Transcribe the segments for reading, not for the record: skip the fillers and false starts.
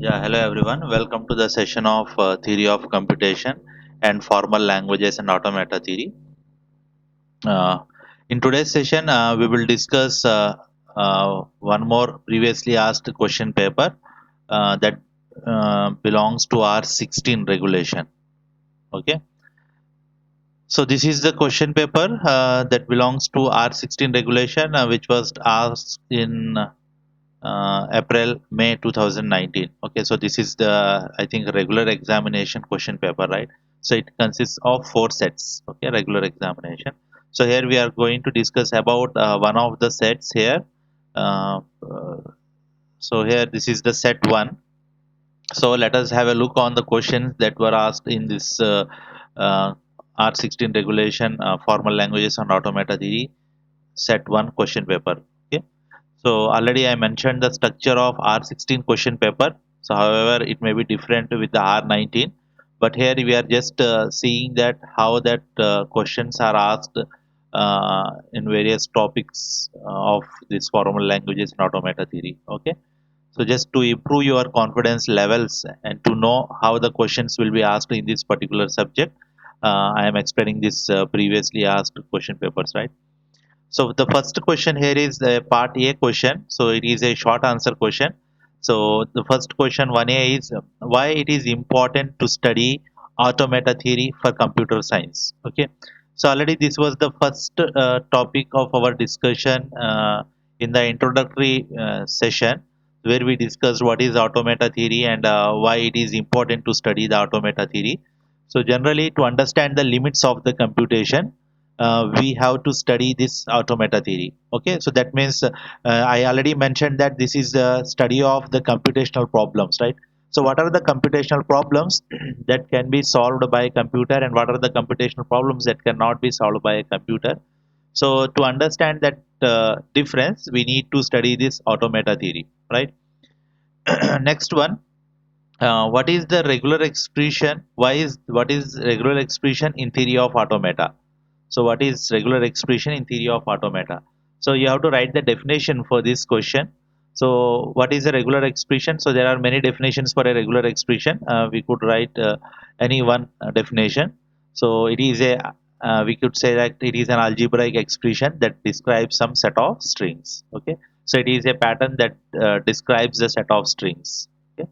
Yeah, hello everyone. Welcome to the session of Theory of Computation and Formal Languages and Automata Theory. Uh, in today's session, we will discuss one more previously asked question paper that belongs to R16 regulation. Okay, so this is the question paper that belongs to R16 regulation, which was asked in April, May 2019. Okay, so this is the, I think, regular examination question paper, right? So it consists of four sets, okay, regular examination. So here we are going to discuss about one of the sets here. Uh, uh, so here this is the set one. So let us have a look on the questions that were asked in this uh, R16 regulation, formal languages and automata theory, set one question paper. Okay. So already I mentioned the structure of R16 question paper. So however, it may be different with the R19, but here we are just seeing that how that questions are asked in various topics of this formal languages and automata theory. Okay. So just to improve your confidence levels and to know how the questions will be asked in this particular subject, I am explaining this previously asked question papers, right? So the first question here is the part A question. So it is a short answer question. So the first question 1A is why it is important to study automata theory for computer science. Okay. So already this was the first topic of our discussion in the introductory session where we discussed what is automata theory and why it is important to study the automata theory. So generally to understand the limits of the computation, we have to study this automata theory. Okay, so that means I already mentioned that this is the study of the computational problems, right? So what are the computational problems that can be solved by a computer and what are the computational problems that cannot be solved by a computer? So to understand that difference, we need to study this automata theory, right? Next one, what is the regular expression? What is regular expression in theory of automata? So what is regular expression in theory of automata? So you have to write the definition for this question. So what is a regular expression? So there are many definitions for a regular expression. We could write any one definition. So it is a we could say that it is an algebraic expression that describes some set of strings. Okay, so it is a pattern that describes the set of strings. Okay.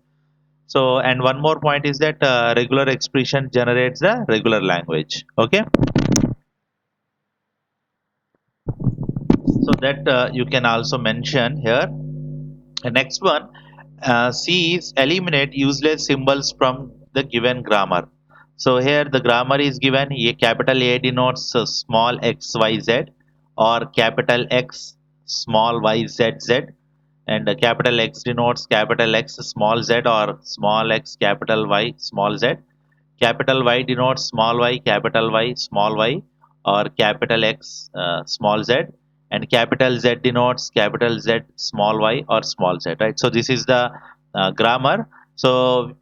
So and one more point is that regular expression generates the regular language. Okay. So that you can also mention here. The next one, C is eliminate useless symbols from the given grammar. So here the grammar is given. A capital A denotes small x y z, or capital X small y z z, and capital X denotes capital X small z or small x capital Y small z. Capital Y denotes small y, capital Y, small y, or capital X, small z, and capital Z denotes capital Z, small y, or small z. Right. So this is the grammar. So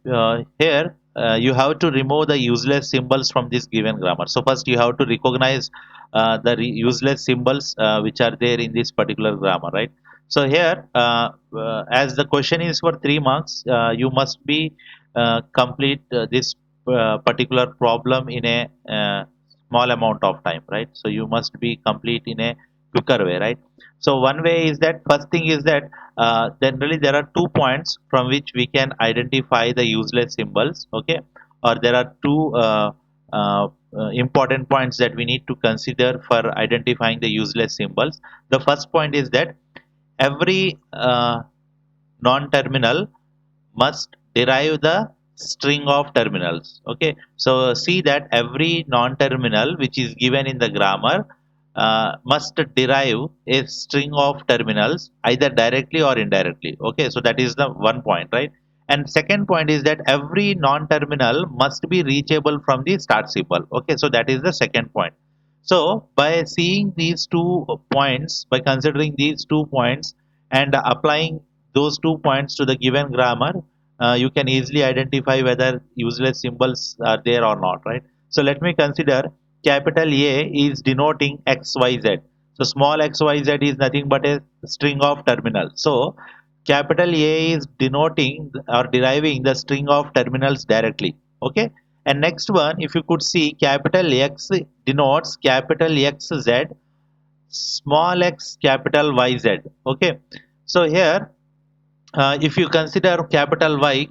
here you have to remove the useless symbols from this given grammar. So first you have to recognize the useless symbols which are there in this particular grammar. Right. So here, as the question is for 3 marks, you must be complete this particular problem in a small amount of time, right? So you must be complete in a quicker way, right? So one way is that first thing is that generally there are 2 points from which we can identify the useless symbols, okay? Or there are two important points that we need to consider for identifying the useless symbols. The first point is that every non-terminal must derive the string of terminals. Okay, so see that every non-terminal which is given in the grammar must derive a string of terminals either directly or indirectly. Okay, so that is the one point, right? And second point is that every non-terminal must be reachable from the start symbol. Okay, so that is the second point. So by seeing these 2 points, by considering these 2 points and applying those 2 points to the given grammar, you can easily identify whether useless symbols are there or not, right? So let me consider capital A is denoting XYZ. So small xyz is nothing but a string of terminals. So capital A is denoting or deriving the string of terminals directly. Okay. And next one, if you could see, capital X denotes capital XZ, small x capital YZ. Okay. So here, if you consider capital Y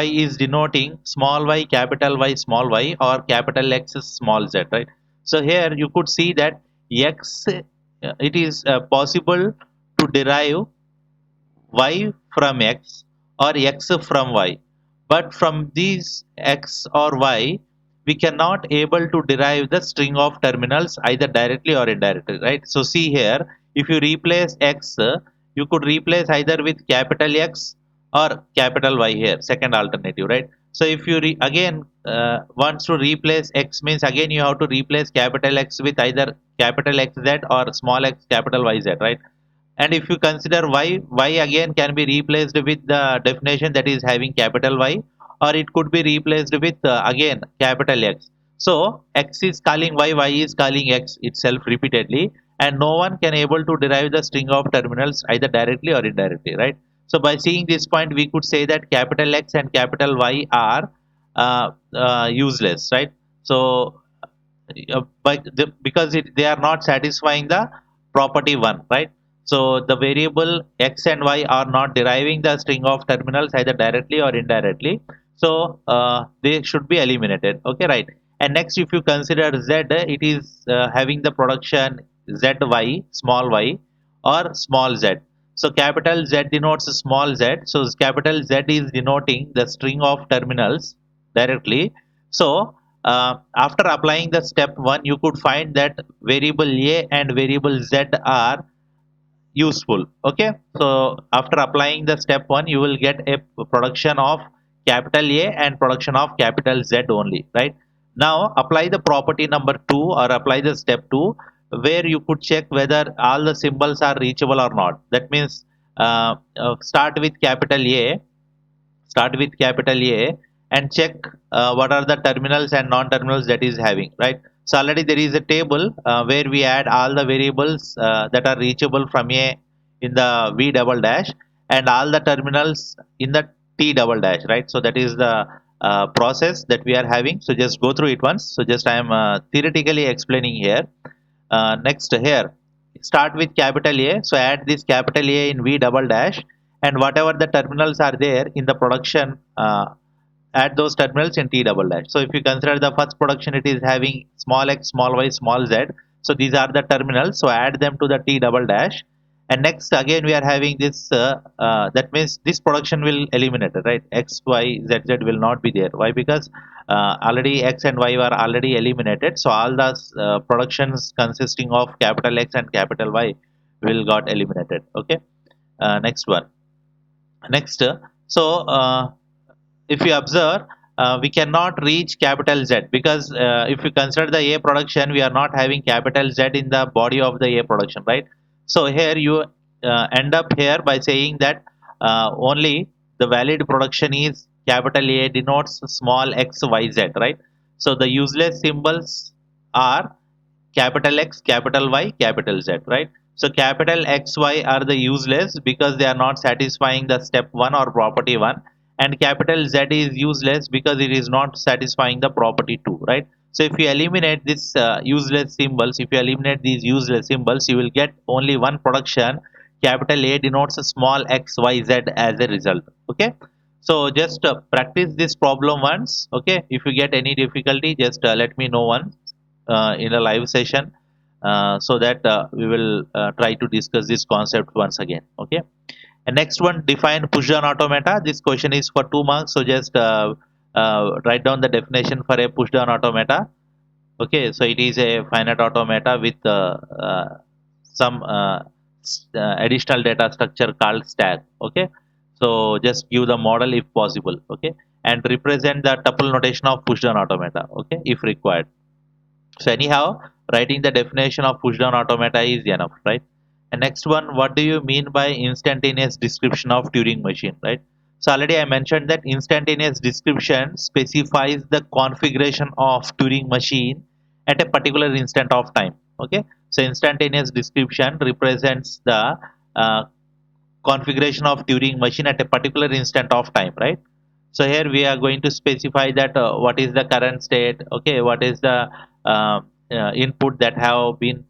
is denoting small y, small y, or capital X is small z, right? So here you could see that X, it is possible to derive y from x or x from y, but from these x or y we cannot able to derive the string of terminals either directly or indirectly, right? So see here, if you replace x, you could replace either with capital X or capital Y here, second alternative, right? So if you again wants to replace x, means again you have to replace capital X with either capital XZ or small x capital YZ, right? And if you consider y again can be replaced with the definition that is having capital Y, or it could be replaced with again capital X. So X is calling Y is calling X itself repeatedly, and no one can able to derive the string of terminals either directly or indirectly, right? So by seeing this point, we could say that capital X and capital Y are useless, right? So because they are not satisfying the property 1, right? So the variable x and y are not deriving the string of terminals either directly or indirectly, so they should be eliminated. Okay, right? And next, if you consider z, it is having the production zy, small y, or small z. So capital Z denotes small z, so capital Z is denoting the string of terminals directly. So after applying the step 1, you could find that variable a and variable z are useful. Okay, so after applying the step 1, you will get a production of capital A and production of capital Z only, right? Now apply the property number 2, or apply the step 2, where you could check whether all the symbols are reachable or not. That means start with capital A, and check what are the terminals and non-terminals that is having, right? So already there is a table where we add all the variables that are reachable from A in the V double dash, and all the terminals in the T double dash, right? So that is the process that we are having. So just go through it once. So just I am theoretically explaining here. Next here, start with capital A. So add this capital A in V double dash, and whatever the terminals are there in the production, add those terminals in T double dash. So if you consider the first production, it is having small x, small y, small z. So these are the terminals. So add them to the T double dash. And next again we are having this. That means this production will eliminate it, right? X, Y, Z, Z will not be there. Why? Because already x and y were already eliminated. So all the productions consisting of capital X and capital Y will got eliminated. Okay. Next one. Next. So if you observe, we cannot reach capital Z, because if you consider the A production, we are not having capital Z in the body of the A production, right? So here you end up here by saying that only the valid production is capital A denotes small x, y, z, right? So the useless symbols are capital X, capital Y, capital Z, right? So capital X, Y are the useless because they are not satisfying the step 1 or property 1, and capital Z is useless because it is not satisfying the property 2, right? So if you eliminate this useless symbols, if you eliminate these useless symbols, you will get only one production. Capital A denotes a small x, y, z as a result. Okay. So just practice this problem once. Okay. If you get any difficulty, just let me know once in a live session, so that we will try to discuss this concept once again. Okay. And next one, define push down automata. This question is for 2 marks, so just write down the definition for a push down automata. Okay, so it is a finite automata with some additional data structure called stack. Okay, so just give the model if possible. Okay, and represent the tuple notation of push down automata. Okay, if required. So anyhow, writing the definition of pushdown automata is enough, right? And next one, what do you mean by instantaneous description of Turing machine, right? So already I mentioned that instantaneous description specifies the configuration of Turing machine at a particular instant of time. Okay, so instantaneous description represents the uh, configuration of Turing machine at a particular instant of time, right? So here we are going to specify that what is the current state, okay, what is the input that have been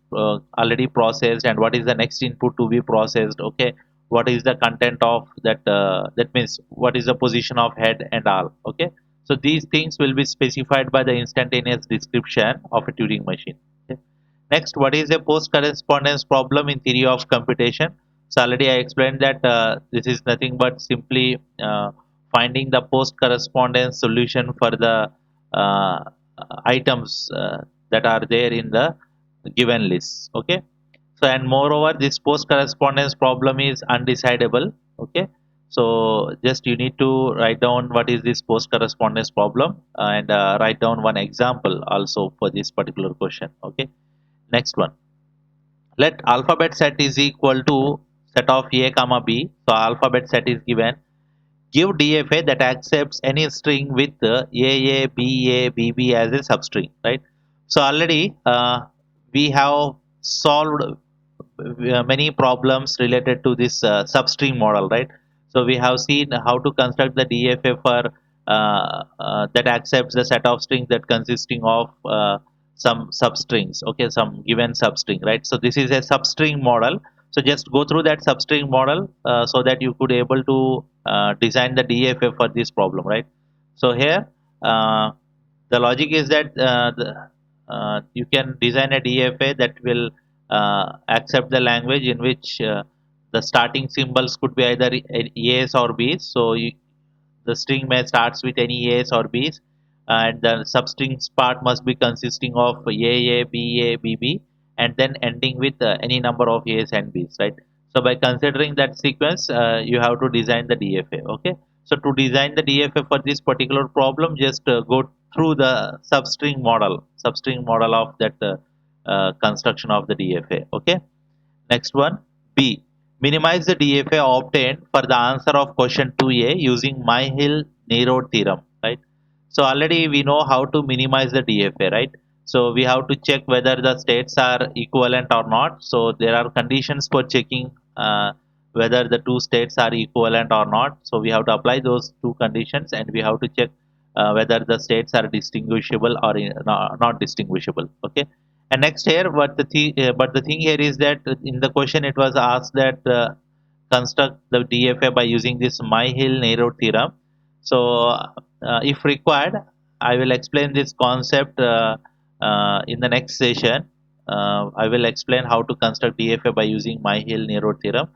already processed, and what is the next input to be processed, okay, what is the content of that, that means what is the position of head and all, okay. So these things will be specified by the instantaneous description of a Turing machine. Okay. Next, what is a post correspondence problem in theory of computation? So already I explained that this is nothing but simply finding the post correspondence solution for the uh, items that are there in the given list. Okay. So and moreover, this post correspondence problem is undecidable. Okay. So just you need to write down what is this post correspondence problem, and write down one example also for this particular question. Okay. Next one. Let alphabet set is equal to set of a comma b. So alphabet set is given. Give DFA that accepts any string with AA, BA, BB as a substring, right? So already we have solved many problems related to this substring model, right? So we have seen how to construct the DFA for that accepts the set of strings that consisting of some substrings, okay, some given substring, right? So this is a substring model. So just go through that substring model so that you could able to design the DFA for this problem, right? So here the logic is that you can design a DFA that will accept the language in which the starting symbols could be either A's or B's. So the string may starts with any A's or B's, and the substrings part must be consisting of AA, BA, BB, and then ending with any number of A's and B's, right? So by considering that sequence, you have to design the DFA. Okay. So to design the DFA for this particular problem, just go through the substring model of that construction of the DFA. Okay. Next one, B. Minimize the DFA obtained for the answer of question 2A using Myhill-Nerode theorem, right? So already we know how to minimize the DFA, right? So we have to check whether the states are equivalent or not. So there are conditions for checking whether the two states are equivalent or not. So we have to apply those two conditions, and we have to check whether the states are distinguishable or not distinguishable. Okay. And next here, but the thing here is that in the question it was asked that construct the DFA by using this Myhill-Nerode theorem. So if required, I will explain this concept in the next session. I will explain how to construct DFA by using Myhill-Nerode theorem.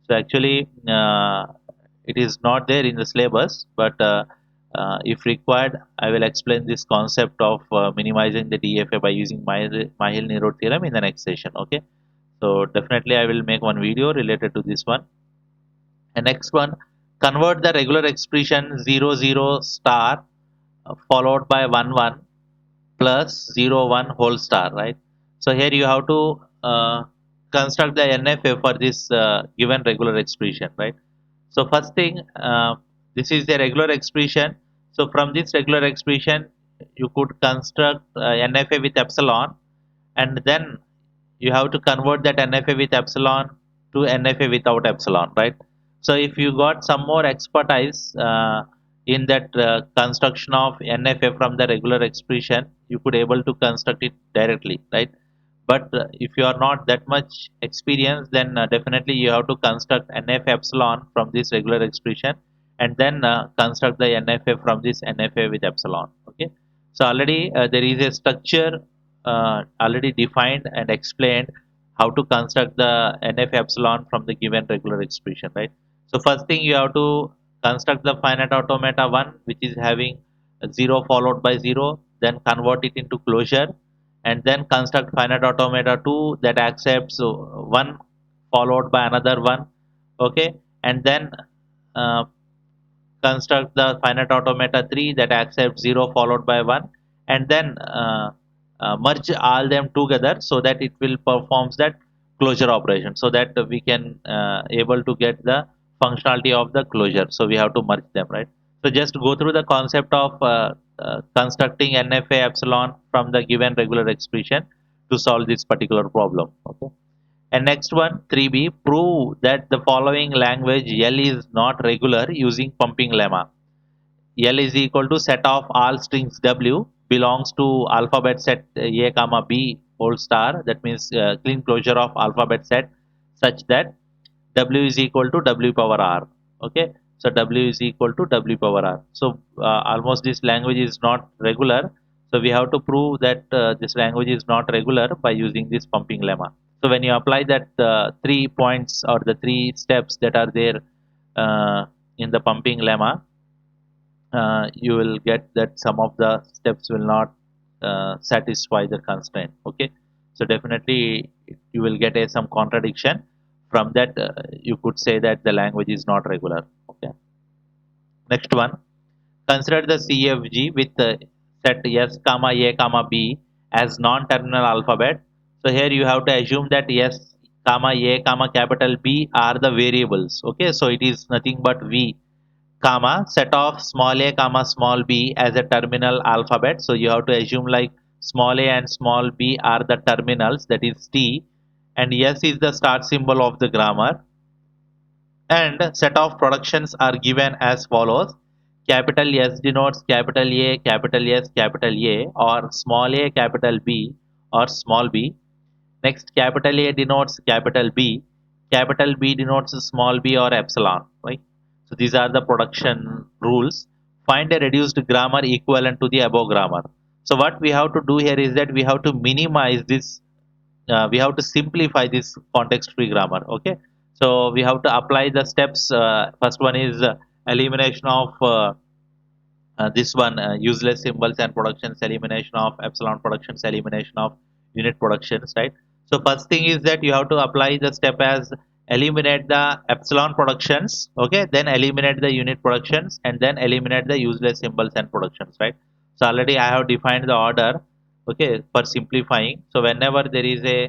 So actually, it is not there in the syllabus, but if required, I will explain this concept of minimizing the DFA by using Myhill-Nerode theorem in the next session. Okay. So definitely I will make one video related to this one. And next one, convert the regular expression 0 0 star followed by 1 1 plus 0 1 whole star, right? So here you have to construct the NFA for this given regular expression, right? So first thing, this is the regular expression. So from this regular expression, you could construct NFA with epsilon, and then you have to convert that NFA with epsilon to NFA without epsilon, right? So if you got some more expertise in that construction of NFA from the regular expression, you could able to construct it directly, right? But if you are not that much experienced, then definitely you have to construct NF epsilon from this regular expression, and then construct the NFA from this NFA with epsilon. Okay. So already there is a structure already defined and explained how to construct the NF epsilon from the given regular expression, right? So first thing you have to construct the finite automata 1, which is having 0 followed by 0, then convert it into closure, and then construct finite automata 2 that accepts 1 followed by another 1. Okay. And then uh, construct the finite automata 3 that accepts 0 followed by 1, and then merge all them together so that it will performs that closure operation, so that we can able to get the functionality of the closure. So we have to merge them, right? So just go through the concept of constructing NFA epsilon from the given regular expression to solve this particular problem. Okay. And next one, 3b, prove that the following language L is not regular using pumping lemma. L is equal to set of all strings W belongs to alphabet set A comma B whole star. That means clean closure of alphabet set such that W is equal to W power R. Okay, so W is equal to W power R. So almost this language is not regular. So we have to prove that this language is not regular by using this pumping lemma. So when you apply that 3 points or the 3 steps that are there in the pumping lemma, you will get that some of the steps will not satisfy the constraint. Okay, so definitely you will get some contradiction. From that, you could say that the language is not regular. Okay, next one, consider the CFG with set S comma A comma B as non-terminal alphabet. So here you have to assume that S comma A comma capital B are the variables. Okay, so it is nothing but V comma set of small a comma small b as a terminal alphabet. So you have to assume like small a and small b are the terminals, that is T, and S is the start symbol of the grammar, and set of productions are given as follows. Capital S denotes capital A, capital S, capital A, or small a, capital B, or small b. Next, capital A denotes capital B, capital B denotes small b or epsilon, right? So these are the production rules. Find a reduced grammar equivalent to the above grammar. So what we have to do here is that we have to minimize this, we have to simplify this context free grammar. Okay, so we have to apply the steps. First one is elimination of this one, useless symbols and productions, elimination of epsilon productions, elimination of unit productions, right? So first thing is that you have to apply the step as eliminate the epsilon productions, okay, then eliminate the unit productions, and then eliminate the useless symbols and productions, right? So already I have defined the order, okay, for simplifying. So whenever there is a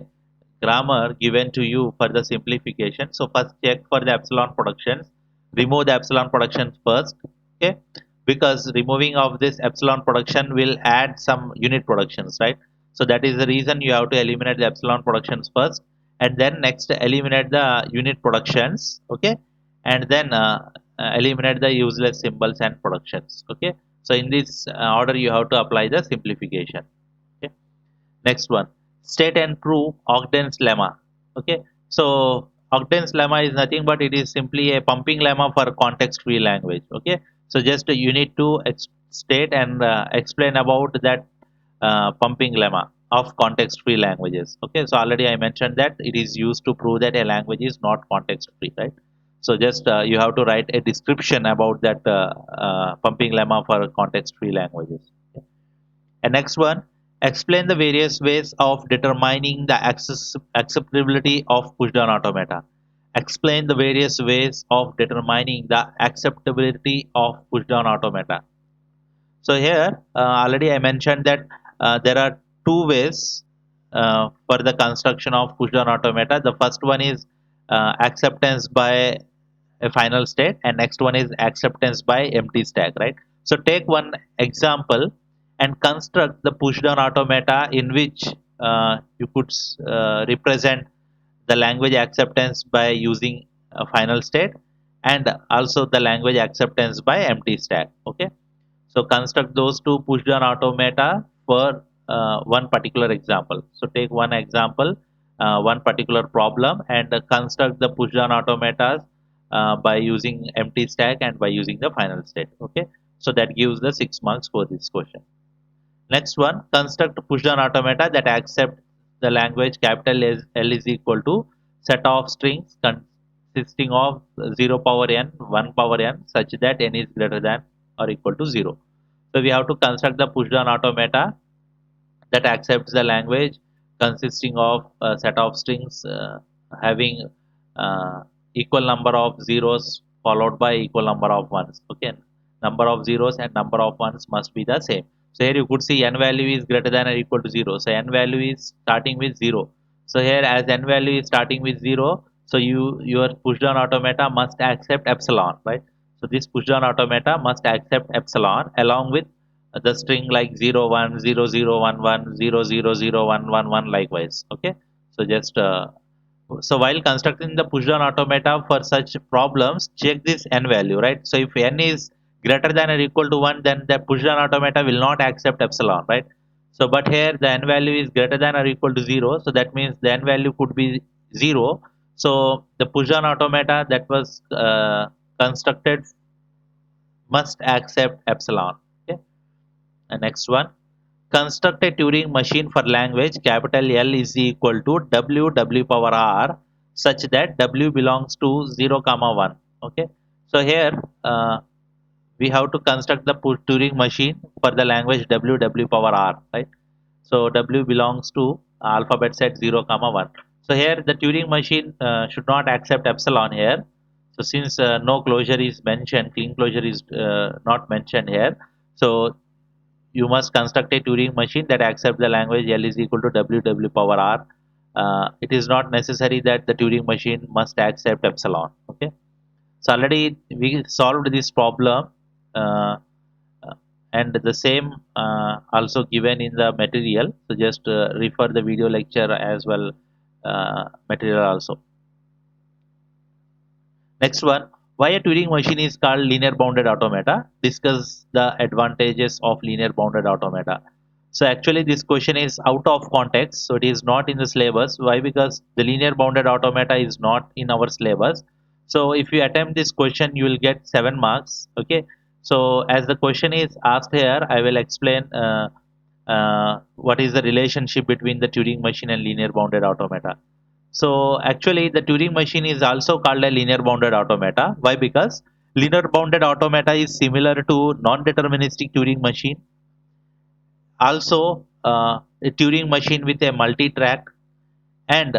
grammar given to you for the simplification, so first check for the epsilon productions, remove the epsilon productions first, okay, because removing of this epsilon production will add some unit productions, right? So that is the reason you have to eliminate the epsilon productions first, and then next eliminate the unit productions, okay, and then eliminate the useless symbols and productions. Okay, so in this order you have to apply the simplification. Okay, next one, state and prove Ogden's lemma. Okay, so Ogden's lemma is nothing but it is simply a pumping lemma for context-free language. Okay, so just you need to state and explain about that pumping lemma of context-free languages. Okay, so already I mentioned that it is used to prove that a language is not context-free, right? So just you have to write a description about that pumping lemma for context-free languages. Okay. And next one, explain the various ways of determining the acceptability of pushdown automata. Explain the various ways of determining the acceptability of pushdown automata. So here, already I mentioned that there are two ways for the construction of pushdown automata. The first one is acceptance by a final state, and next one is acceptance by empty stack, right? So take one example and construct the pushdown automata in which you could represent the language acceptance by using a final state, and also the language acceptance by empty stack. Okay, so construct those two pushdown automata for one particular example. So take one example, one particular problem, and construct the pushdown automatas by using empty stack and by using the final state. Okay, so that gives the 6 marks for this question. Next one, construct pushdown automata that accept the language capital L is equal to set of strings consisting of 0 power n, 1 power n, such that n is greater than or equal to 0. So we have to construct the pushdown automata that accepts the language consisting of a set of strings having uh, equal number of zeros followed by equal number of ones. Okay, number of zeros and number of ones must be the same. So here you could see n value is greater than or equal to 0. So n value is starting with 0. So here as n value is starting with 0, so your pushdown automata must accept epsilon, right? So this pushdown automata must accept epsilon along with the string like 0 1 0 0 1 1 0 0 0 1 1 1 likewise. Okay, so just So while constructing the push down automata for such problems, check this n value, right? So if n is greater than or equal to 1, then the push down automata will not accept epsilon, right? So but here the n value is greater than or equal to 0, so that means the n value could be 0. So the push down automata that was constructed must accept epsilon. Okay. And next one, construct a Turing machine for language capital L is equal to W power R such that W belongs to 0 comma 1. Okay. So here we have to construct the Turing machine for the language W power R, right? So W belongs to alphabet set 0 comma 1. So here the Turing machine should not accept epsilon here. So since no closure is mentioned, clean closure is not mentioned here. So you must construct a Turing machine that accepts the language L is equal to W power R. It is not necessary that the Turing machine must accept epsilon. Okay. So already we solved this problem, uh, and the same also given in the material. So just refer the video lecture as well, material also. Next one, why a Turing machine is called linear bounded automata. Discuss the advantages of linear bounded automata. So actually this question is out of context, so it is not in the syllabus. Why? Because the linear bounded automata is not in our syllabus. So if you attempt this question, you will get 7 marks. Okay. So as the question is asked here, I will explain what is the relationship between the Turing machine and linear bounded automata. So actually the Turing machine is also called a linear bounded automata. Why? Because linear bounded automata is similar to non-deterministic Turing machine. Also a Turing machine with a multi-track and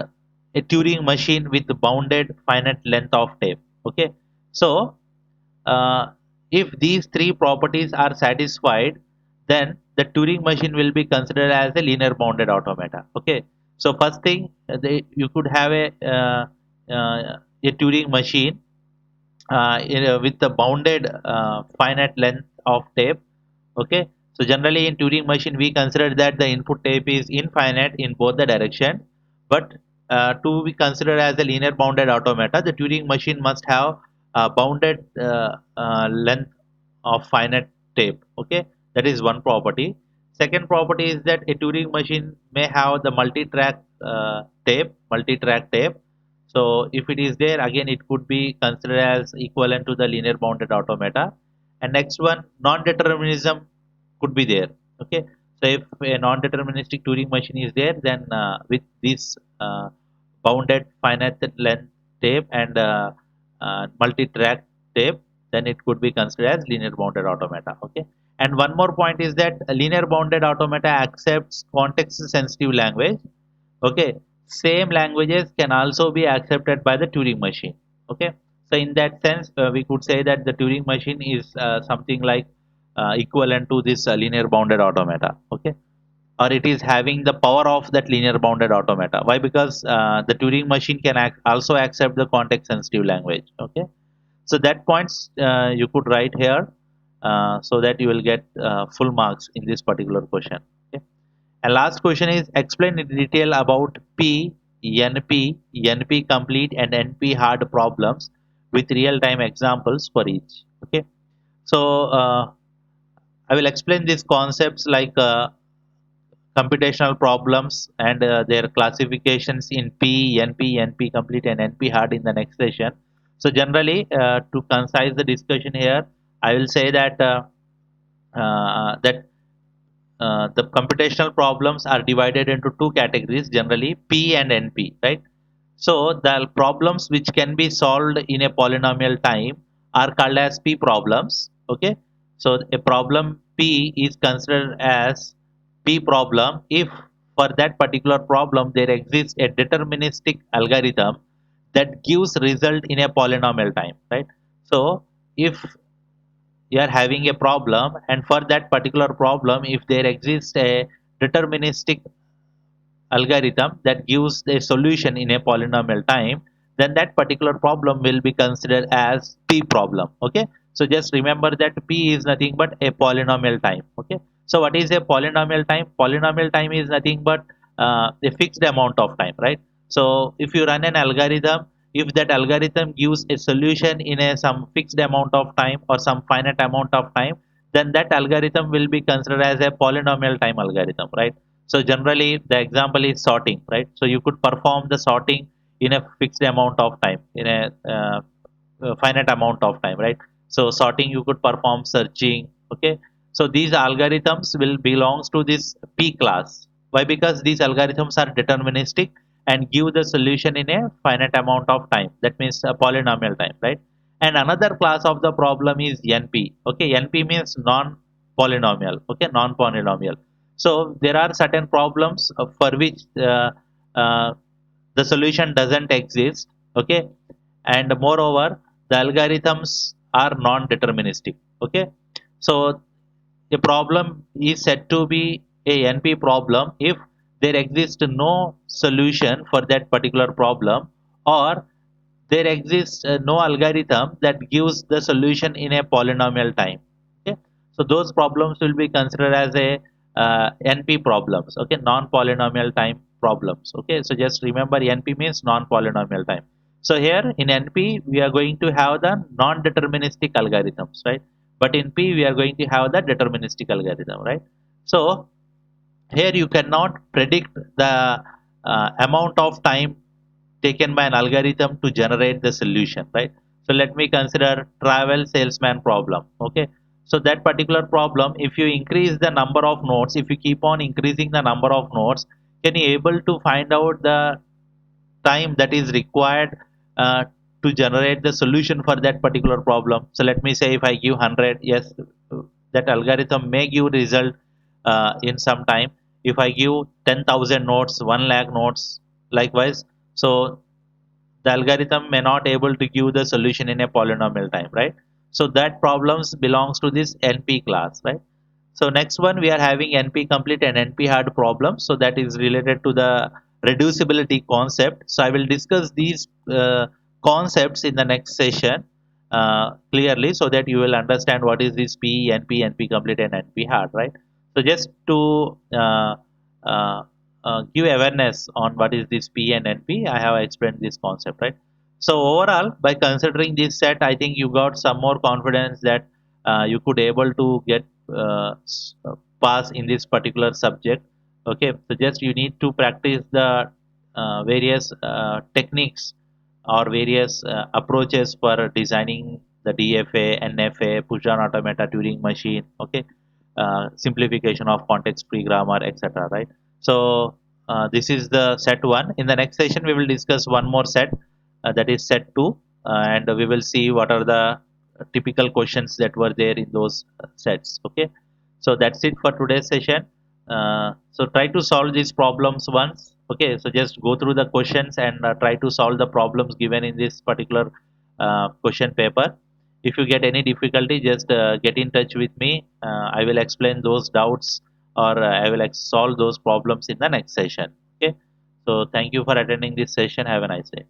a Turing machine with bounded finite length of tape. Okay. So uh, if these three properties are satisfied, then the Turing machine will be considered as a linear bounded automata. Okay. So first thing, you could have a Turing machine with the bounded finite length of tape. Okay. So generally in Turing machine we consider that the input tape is infinite in both the direction, but to be considered as a linear bounded automata, the Turing machine must have bounded length of finite tape. Okay, that is one property. Second property is that a Turing machine may have the multi-track tape. So if it is there, again it could be considered as equivalent to the linear bounded automata. And next one, non-determinism could be there. Okay, so if a non-deterministic Turing machine is there, then with this bounded finite length tape and multi-track tape, then it could be considered as linear bounded automata. Okay, and one more point is that a linear bounded automata accepts context sensitive language. Okay, same languages can also be accepted by the Turing machine. Okay, so in that sense we could say that the Turing machine is something like equivalent to this linear bounded automata. Okay, or it is having the power of that linear bounded automata. Why? Because the Turing machine can also accept the context sensitive language. Okay, so that points you could write here so that you will get full marks in this particular question. Okay, and last question is explain in detail about P, NP, NP complete and NP hard problems with real time examples for each. Okay, so I will explain these concepts like computational problems and their classifications in P, NP, NP complete, and NP hard in the next session. So generally, to concise the discussion here, I will say that the computational problems are divided into two categories generally, P and NP, right? So the problems which can be solved in a polynomial time are called as P problems. Okay, so a problem P is considered as P problem if for that particular problem there exists a deterministic algorithm that gives result in a polynomial time, right? So if you are having a problem and for that particular problem if there exists a deterministic algorithm that gives a solution in a polynomial time, then that particular problem will be considered as P problem. Okay, so just remember that P is nothing but a polynomial time. Okay, so what is a polynomial time? Polynomial time is nothing but a fixed amount of time, right? So if you run an algorithm, if that algorithm gives a solution in a some fixed amount of time or some finite amount of time, then that algorithm will be considered as a polynomial time algorithm, right? So generally the example is sorting, right? So you could perform the sorting in a fixed amount of time, in a finite amount of time, right? So sorting you could perform searching, okay? So these algorithms will belongs to this P class. Why? Because these algorithms are deterministic and give the solution in a finite amount of time. That means a polynomial time, right? And another class of the problem is NP. Okay, NP means non-polynomial. Okay, non-polynomial. So there are certain problems for which uh, the solution doesn't exist. Okay, and moreover, the algorithms are non-deterministic. Okay, so a problem is said to be a NP problem if there exists no solution for that particular problem, or there exists no algorithm that gives the solution in a polynomial time. Okay, so those problems will be considered as a NP problems. Okay, non-polynomial time problems. Okay, so just remember NP means non-polynomial time. So here in NP we are going to have the non-deterministic algorithms, right? But in P we are going to have the deterministic algorithm, right? So here you cannot predict the amount of time taken by an algorithm to generate the solution, right? So let me consider travel salesman problem. Okay, so that particular problem, if you increase the number of nodes, if you keep on increasing the number of nodes, can you able to find out the time that is required uh, to generate the solution for that particular problem? So let me say if I give 100, yes, that algorithm may give result in some time. If I give 10,000 nodes, 1 lakh nodes, likewise, so the algorithm may not able to give the solution in a polynomial time, right? So that problems belongs to this NP class, right? So next one we are having NP complete and NP hard problems. So that is related to the reducibility concept. So I will discuss these concepts in the next session clearly, so that you will understand what is this P, NP, NP complete, and NP hard, right? So just to uh, give awareness on what is this P and NP, I have explained this concept, right? So overall, by considering this set, I think you got some more confidence that you could able to get pass in this particular subject. Okay, so just you need to practice the various techniques or various approaches for designing the DFA, NFA, push down automata, Turing machine. Okay, simplification of context free grammar, etc., right? So this is the set one. In the next session we will discuss one more set, that is set two, and we will see what are the typical questions that were there in those sets. Okay, so that's it for today's session. So try to solve these problems once. Okay, so just go through the questions and try to solve the problems given in this particular question paper. If you get any difficulty, just get in touch with me. I will explain those doubts, or I will solve those problems in the next session. Okay, so thank you for attending this session. Have a nice day.